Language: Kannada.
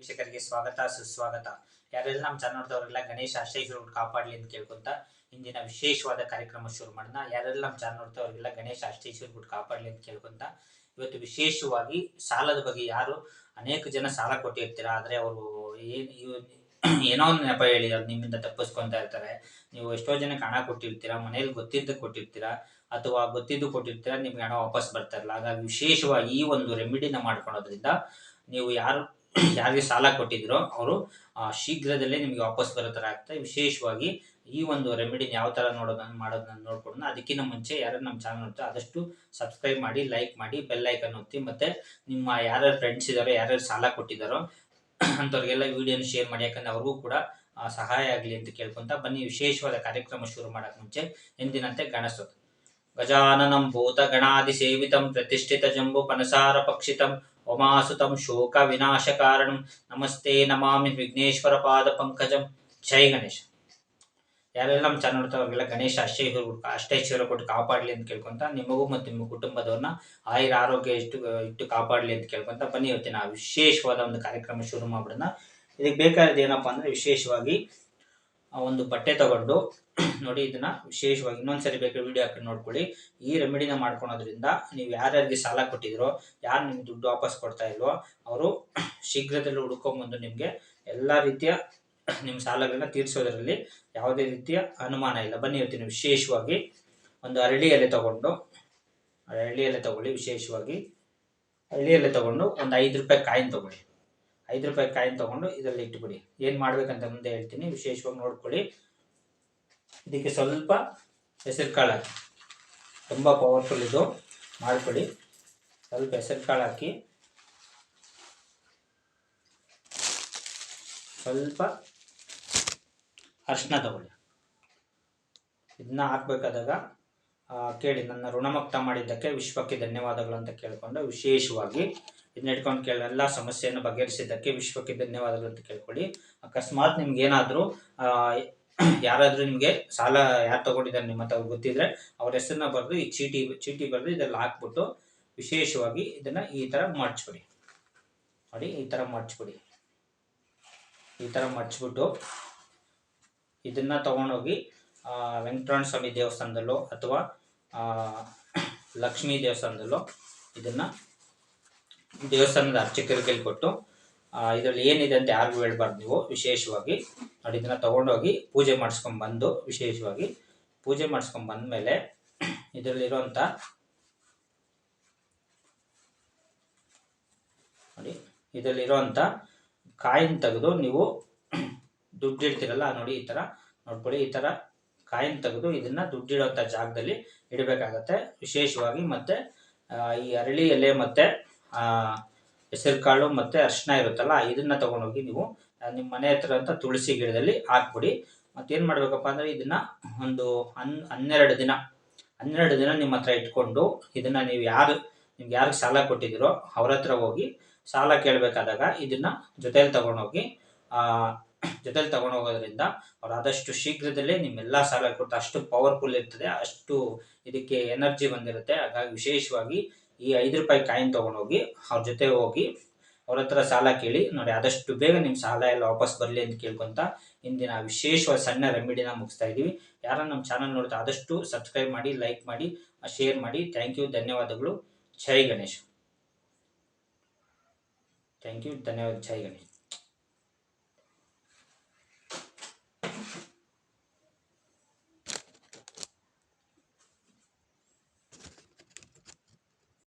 ವೀಕ್ಷಕರಿಗೆ ಸ್ವಾಗತ ಸುಸ್ವಾಗತ. ಯಾರೆಲ್ಲ ನಮ್ಮ ಚಾನಲ್ ನೋಡ್ದವರೆಲ್ಲ ಗಣೇಶ ಆಶೀರ್ವಾದ ಕಾಪಾಡಲಿ ಅಂತ ಕೇಳ್ಕೊಂತ ಇಂದಿನ ವಿಶೇಷವಾದ ಕಾರ್ಯಕ್ರಮ ಶುರು ಮಾಡೋಣ. ಯಾರೆಲ್ಲ ನಮ್ಮ ಚಾನಲ್ ನೋಡ್ದವರೆಲ್ಲ ಗಣೇಶ ಆಶೀರ್ವಾದ ಕಾಪಾಡಲಿ ಅಂತ ಕೇಳ್ಕೊಂತ ಇವತ್ತು ವಿಶೇಷವಾಗಿ ಸಾಲದ ಬಗ್ಗೆ ಯಾರು ಅನೇಕ ಜನ ಸಾಲ ಕೊಟ್ಟಿರ್ತೀರಾ, ಆದರೆ ಅವರು ಏನೋ ಒಂದು ನೆಪ ಹೇಳಿ ನಿಮ್ಮಿಂದ ತಪ್ಪಿಸ್ಕೊಂತ ಇರ್ತಾರೆ. ನೀವು ಎಷ್ಟೋ ಜನಕ್ಕೆ ಹಣ ಕೊಟ್ಟಿರ್ತೀರಾ, ಮನೇಲಿ ಗೊತ್ತಿದ್ದು ಕೊಟ್ಟಿರ್ತೀರಾ ಅಥವಾ ಗೊತ್ತಿದ್ದು ಕೊಟ್ಟಿರ್ತೀರಾ, ನಿಮ್ಗೆ ಹಣ ವಾಪಸ್ ಬರ್ತಾ ಇರಲ್ಲ. ಹಾಗಾಗಿ ವಿಶೇಷವಾಗಿ ಈ ಒಂದು ರೆಮಿಡಿನ ಮಾಡ್ಕೊಳ್ಳೋದ್ರಿಂದ ನೀವು ಯಾರಿಗೆ ಸಾಲ ಕೊಟ್ಟಿದ್ರೋ ಅವರು ಶೀಘ್ರದಲ್ಲೇ ನಿಮಗೆ ವಾಪಸ್ ಬರೋ ಥರ ಆಗ್ತದೆ. ವಿಶೇಷವಾಗಿ ಈ ಒಂದು ರೆಮಿಡಿನ ಯಾವ ಥರ ಮಾಡೋದನ್ನ ನೋಡ್ಕೊಂಡು ಅದಕ್ಕಿಂತ ಮುಂಚೆ ಯಾರು ನಮ್ಮ ಚಾನಲ್ ನೋಡ್ತಾರೆ ಆದಷ್ಟು ಸಬ್ಸ್ಕ್ರೈಬ್ ಮಾಡಿ, ಲೈಕ್ ಮಾಡಿ, ಬೆಲ್ ಐಕನ್ ಒತ್ತಿ, ಮತ್ತು ನಿಮ್ಮ ಯಾರ್ಯಾರು ಫ್ರೆಂಡ್ಸ್ ಇದ್ದಾರೋ, ಯಾರ್ಯಾರು ಸಾಲ ಕೊಟ್ಟಿದ್ದಾರೋ ಅಂಥವ್ರಿಗೆಲ್ಲ ವಿಡಿಯೋನ ಶೇರ್ ಮಾಡಿ. ಯಾಕಂದ್ರೆ ಅವ್ರಿಗೂ ಕೂಡ ಸಹಾಯ ಆಗಲಿ ಅಂತ ಕೇಳ್ಕೊಂತ ಬನ್ನಿ ವಿಶೇಷವಾದ ಕಾರ್ಯಕ್ರಮ ಶುರು ಮಾಡೋಕ್ಕೆ ಮುಂಚೆ ಎಂದಿನಂತೆ ಗಣಸೋದು. ಗಜಾನನಂ ಭೂತ ಗಣಾದಿ ಸೇವಿತಂ ಪ್ರತಿಷ್ಠಿತ ಜಂಬು ಪನಸಾರ ಪಕ್ಷಿತಂ ಉಮಾಸುತಂ ಶೋಕ ವಿನಾಶ ಕಾರಣಂ ನಮಸ್ತೆ ನಮಾಮಿ ವಿಘ್ನೇಶ್ವರ ಪಾದ ಪಂಕಜಂ. ಜೈ ಗಣೇಶ. ಯಾರೆಲ್ಲ ನಮ್ಮ ಚಾನಲ್ ನೋಡ್ತಾವ್ರಿಗೆಲ್ಲ ಗಣೇಶ ಅಷ್ಟೈಶ್ವರ್ಯ ಕೊಟ್ಟು ಕಾಪಾಡಲಿ ಅಂತ ಕೇಳ್ಕೊಂತ ನಿಮಗೂ ಮತ್ತು ನಿಮ್ಮ ಕುಟುಂಬದವ್ರನ್ನ ಆಯುರ ಆರೋಗ್ಯ ಇಟ್ಟು ಕಾಪಾಡಲಿ ಅಂತ ಕೇಳ್ಕೊಂತ ಬನ್ನಿ ಇವತ್ತಿನ ವಿಶೇಷವಾದ ಒಂದು ಕಾರ್ಯಕ್ರಮ ಶುರು ಮಾಡ್ಬಿಡೋಣ. ಇದಕ್ಕೆ ಬೇಕಾದ ಏನಪ್ಪಾ ಅಂದ್ರೆ ವಿಶೇಷವಾಗಿ ಒಂದು ಬಟ್ಟೆ ತಗೊಂಡು ನೋಡಿ, ಇದನ್ನ ವಿಶೇಷವಾಗಿ ಇನ್ನೊಂದ್ಸರಿ ಬೇಕಾದ್ರೆ ವಿಡಿಯೋ ಹಾಕಿ ನೋಡ್ಕೊಳ್ಳಿ. ಈ ರೆಮಿಡಿನ ಮಾಡ್ಕೊಳೋದ್ರಿಂದ ನೀವು ಯಾರ್ಯಾರಿಗೆ ಸಾಲ ಕೊಟ್ಟಿದ್ರೋ, ಯಾರು ನಿಮ್ಗೆ ದುಡ್ಡು ವಾಪಸ್ ಕೊಡ್ತಾ ಇಲ್ವೋ ಅವರು ಶೀಘ್ರದಲ್ಲಿ ಹುಡ್ಕೊಂಬಂದು ನಿಮಗೆ ಎಲ್ಲ ರೀತಿಯ ನಿಮ್ಮ ಸಾಲಗಳನ್ನ ತೀರಿಸೋದ್ರಲ್ಲಿ ಯಾವುದೇ ರೀತಿಯ ಅನುಮಾನ ಇಲ್ಲ. ಬನ್ನಿ ಇವತ್ತಿನ ವಿಶೇಷವಾಗಿ ಒಂದು ಅರಳಿ ಎಲೆ ತಗೊಳ್ಳಿ. ವಿಶೇಷವಾಗಿ ಅರಳಿ ಎಲೆ ತಗೊಂಡು ಒಂದು 5 ರೂಪಾಯಿ ಕಾಯಿನ್ ತಗೊಳ್ಳಿ. 5 ರೂಪಾಯಿ ಕಾಯಿನ್ ತಗೊಂಡು ಇದರಲ್ಲಿ ಇಟ್ಬಿಡಿ. ಏನು ಮಾಡ್ಬೇಕಂತ ಮುಂದೆ ಹೇಳ್ತೀನಿ, ವಿಶೇಷವಾಗಿ ನೋಡ್ಕೊಳ್ಳಿ. ಇದಕ್ಕೆ ಸ್ವಲ್ಪ ಹೆಸರು ಕಾಳು ಹಾಕಿ, ತುಂಬ ಪವರ್ಫುಲ್ ಇದು, ಮಾಡ್ಕೊಳ್ಳಿ. ಸ್ವಲ್ಪ ಹೆಸರು ಕಾಳು ಹಾಕಿ, ಸ್ವಲ್ಪ ಅರಿಶಿನ ತಗೊಳ್ಳಿ. ಇದನ್ನ ಹಾಕ್ಬೇಕಾದಾಗ ಕೇಳಿ, ನನ್ನ ಋಣಮುಕ್ತ ಮಾಡಿದ್ದಕ್ಕೆ ವಿಶ್ವಕ್ಕೆ ಧನ್ಯವಾದಗಳು ಅಂತ ಕೇಳ್ಕೊಂಡು ವಿಶೇಷವಾಗಿ ಇದನ್ನ ಇಟ್ಕೊಂಡು ಎಲ್ಲ ಸಮಸ್ಯೆಯನ್ನು ಬಗೆಹರಿಸಿದ್ದಕ್ಕೆ ವಿಶ್ವಕ್ಕೆ ಧನ್ಯವಾದಗಳು ಅಂತ ಕೇಳ್ಕೊಳ್ಳಿ. ಅಕಸ್ಮಾತ್ ನಿಮ್ಗೆ ಏನಾದರೂ ಯಾರಾದರೂ ನಿಮಗೆ ಸಾಲ ಯಾರು ತಗೊಂಡಿದ್ದಾರೆ ನಿಮ್ಮ ಹತ್ರ ಗೊತ್ತಿದ್ರೆ ಅವ್ರ ಹೆಸರನ್ನ ಬರೆದು ಈ ಚೀಟಿ ಬರೆದು ಇದರಲ್ಲಿ ಹಾಕ್ಬಿಟ್ಟು ವಿಶೇಷವಾಗಿ ಇದನ್ನ ಈ ಥರ ಮಡ್ಚ್ಬಿಡಿ. ನೋಡಿ, ಈ ಥರ ಮಡ್ಚ್ಬಿಟ್ಟು ಇದನ್ನ ತಗೊಂಡೋಗಿ ವೆಂಕಟರಮಣ ಸ್ವಾಮಿ ದೇವಸ್ಥಾನದಲ್ಲೋ ಅಥವಾ ಲಕ್ಷ್ಮೀ ದೇವಸ್ಥಾನದಲ್ಲೋ ಇದನ್ನ ದೇವಸ್ಥಾನದ ಅರ್ಚಕರಿಗೆ ಕೊಟ್ಟು ಇದರಲ್ಲಿ ಏನಿದೆ ಅಂತ ಯಾರಿಗೂ ಹೇಳ್ಬಾರ್ದು ನೀವು. ವಿಶೇಷವಾಗಿ ನೋಡಿ, ಇದನ್ನ ತಗೊಂಡೋಗಿ ಪೂಜೆ ಮಾಡಿಸ್ಕೊಂಡ್ಬಂದು ವಿಶೇಷವಾಗಿ ಪೂಜೆ ಮಾಡಿಸ್ಕೊಂಡ್ಬಂದ್ಮೇಲೆ ಇದರಲ್ಲಿರೋಂಥ ನೋಡಿ, ಇದರಲ್ಲಿರೋಂಥ ಕಾಯಿನ್ ತೆಗೆದು ನೀವು ದುಡ್ಡು ಇಡ್ತೀರಲ್ಲ ನೋಡಿ, ಈ ಥರ ನೋಡ್ಕೊಳ್ಳಿ. ಈ ಥರ ಕಾಯಿನ್ ತೆಗೆದು ಇದನ್ನ ದುಡ್ಡಿಡೋಂಥ ಜಾಗದಲ್ಲಿ ಇಡಬೇಕಾಗತ್ತೆ ವಿಶೇಷವಾಗಿ. ಮತ್ತೆ ಈ ಅರಳಿ ಎಲೆ ಮತ್ತೆ ಹೆಸರು ಕಾಳು ಮತ್ತು ಅರಿಶಿನ ಇರುತ್ತಲ್ಲ, ಇದನ್ನ ತಗೊಂಡೋಗಿ ನೀವು ನಿಮ್ಮ ಮನೆ ಹತ್ರ ಅಂತ ತುಳಸಿ ಗಿಡದಲ್ಲಿ ಹಾಕ್ಬಿಡಿ. ಮತ್ತೇನು ಮಾಡಬೇಕಪ್ಪ ಅಂದರೆ ಇದನ್ನ ಒಂದು 12 ದಿನ ನಿಮ್ಮ ಹತ್ರ ಇಟ್ಕೊಂಡು ಇದನ್ನ ನೀವು ನಿಮ್ಗೆ ಯಾರಿಗೆ ಸಾಲ ಕೊಟ್ಟಿದ್ದೀರೋ ಅವ್ರ ಹತ್ರ ಹೋಗಿ ಸಾಲ ಕೇಳಬೇಕಾದಾಗ ಇದನ್ನ ಜೊತೆಲಿ ತಗೊಂಡೋಗೋದ್ರಿಂದ ಅವ್ರು ಆದಷ್ಟು ಶೀಘ್ರದಲ್ಲೇ ನಿಮ್ಮೆಲ್ಲ ಸಾಲ ಕೊಟ್ಟು, ಅಷ್ಟು ಪವರ್ಫುಲ್ ಇರ್ತದೆ, ಅಷ್ಟು ಇದಕ್ಕೆ ಎನರ್ಜಿ ಬಂದಿರುತ್ತೆ. ಹಾಗಾಗಿ ವಿಶೇಷವಾಗಿ ಈ 5 ರೂಪಾಯಿ ಕಾಯಿನ್ ತೊಗೊಂಡೋಗಿ ಅವ್ರ ಜೊತೆ ಹೋಗಿ ಅವ್ರ ಹತ್ರ ಸಾಲ ಕೇಳಿ ನೋಡಿ. ಆದಷ್ಟು ಬೇಗ ನಿಮ್ಮ ಸಾಲ ಎಲ್ಲ ವಾಪಸ್ ಬರಲಿ ಅಂತ ಕೇಳ್ಕೊಂತ ಇಂದಿನ ವಿಶೇಷವಾದ ಸಣ್ಣ ರೆಮಿಡಿನ ಮುಗಿಸ್ತಾ ಇದ್ದೀವಿ. ಯಾರು ನಮ್ಮ ಚಾನಲ್ ನೋಡ್ತಾ ಆದಷ್ಟು ಸಬ್ಸ್ಕ್ರೈಬ್ ಮಾಡಿ, ಲೈಕ್ ಮಾಡಿ, ಶೇರ್ ಮಾಡಿ. ಥ್ಯಾಂಕ್ ಯು, ಧನ್ಯವಾದಗಳು. ಜೈ ಗಣೇಶ್. ಥ್ಯಾಂಕ್ ಯು, ಧನ್ಯವಾದ. ಜೈ ಗಣೇಶ್.